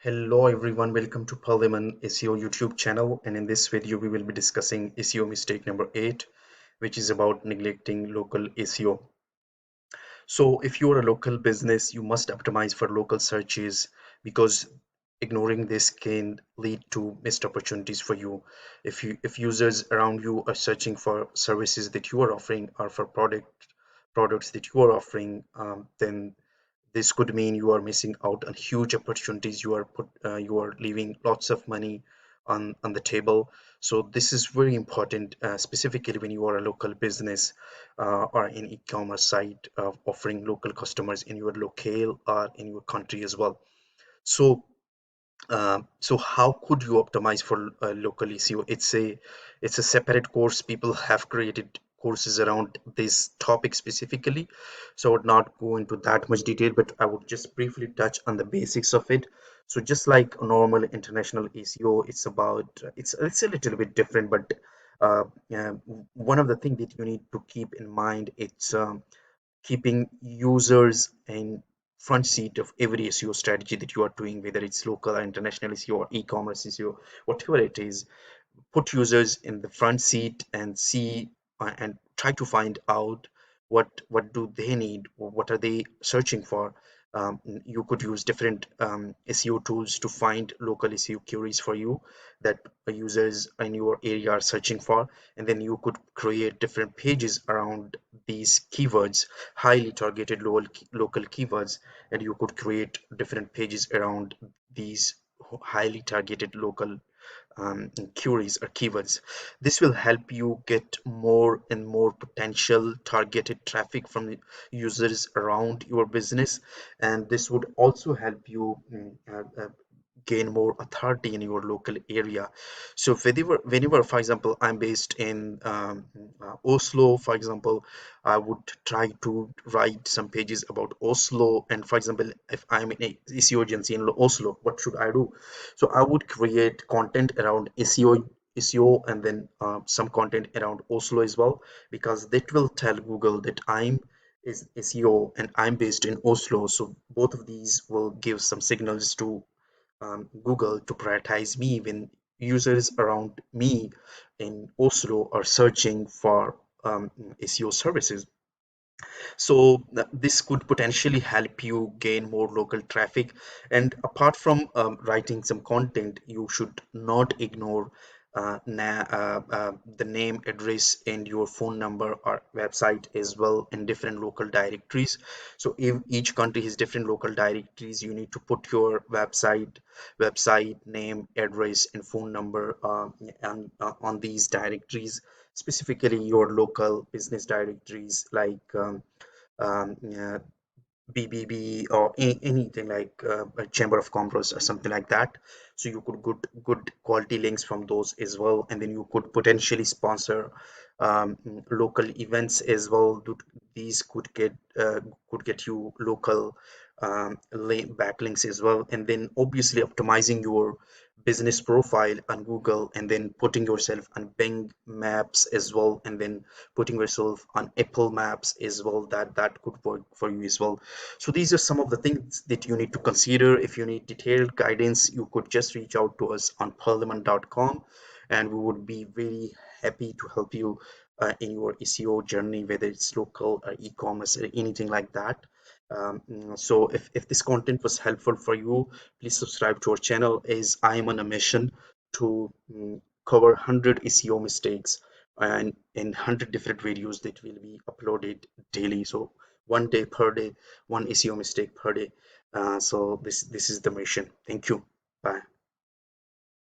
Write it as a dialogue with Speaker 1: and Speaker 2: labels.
Speaker 1: Hello everyone, welcome to Parliament SEO YouTube channel, and in this video we will be discussing SEO mistake number 8, which is about neglecting local SEO. So if you are a local business, you must optimize for local searches because ignoring this can lead to missed opportunities for you. If users around you are searching for services that you are offering or for products that you are offering, then this could mean you are missing out on huge opportunities. You are leaving lots of money on the table. So this is very important, specifically when you are a local business or an e-commerce site offering local customers in your locale or in your country as well. So how could you optimize for local SEO? It's a separate course. People have created courses around this topic specifically. So I would not go into that much detail, but I would just briefly touch on the basics of it. So just like normal international SEO, it's a little bit different, but uh, uh, one of the things that you need to keep in mind, it's keeping users in front seat of every SEO strategy that you are doing, whether it's local or international SEO or e-commerce SEO, whatever it is. Put users in the front seat and see and try to find out what do they need, what are they searching for. You could use different SEO tools to find local SEO queries for you that users in your area are searching for, and then you could create different pages around these keywords, highly targeted local keywords, and you could create different pages around these highly targeted local queries or keywords. This will help you get more and more potential targeted traffic from the users around your business, and this would also help you gain more authority in your local area. So whenever, for example, I'm based in Oslo, for example, I would try to write some pages about Oslo. And for example, if I'm in a SEO agency in Oslo, what should I do? So I would create content around SEO, and then some content around Oslo as well, because that will tell Google that I'm is SEO and I'm based in Oslo. So both of these will give some signals to Google to prioritize me when users around me in Oslo are searching for SEO services. So this could potentially help you gain more local traffic. And apart from writing some content, you should not ignore the name, address, and your phone number or website as well in different local directories. So if each country has different local directories, you need to put your website name, address, and phone number on these directories, specifically your local business directories like yeah, BBB or anything like a Chamber of Commerce or something like that. So you could good quality links from those as well, and then you could potentially sponsor local events as well. These could get you local backlinks as well, and then obviously optimizing your business profile on Google, and then putting yourself on Bing Maps as well, and then putting yourself on Apple Maps as well. That could work for you as well. So these are some of the things that you need to consider. If you need detailed guidance, you could just reach out to us on parliament.com, and we would be very happy to help you in your SEO journey, whether it's local or e-commerce or anything like that. So if this content was helpful for you, please subscribe to our channel, as I am on a mission to cover 100 SEO mistakes and in 100 different videos that will be uploaded daily. So one day per day, one SEO mistake per day. So this is the mission. Thank you. Bye.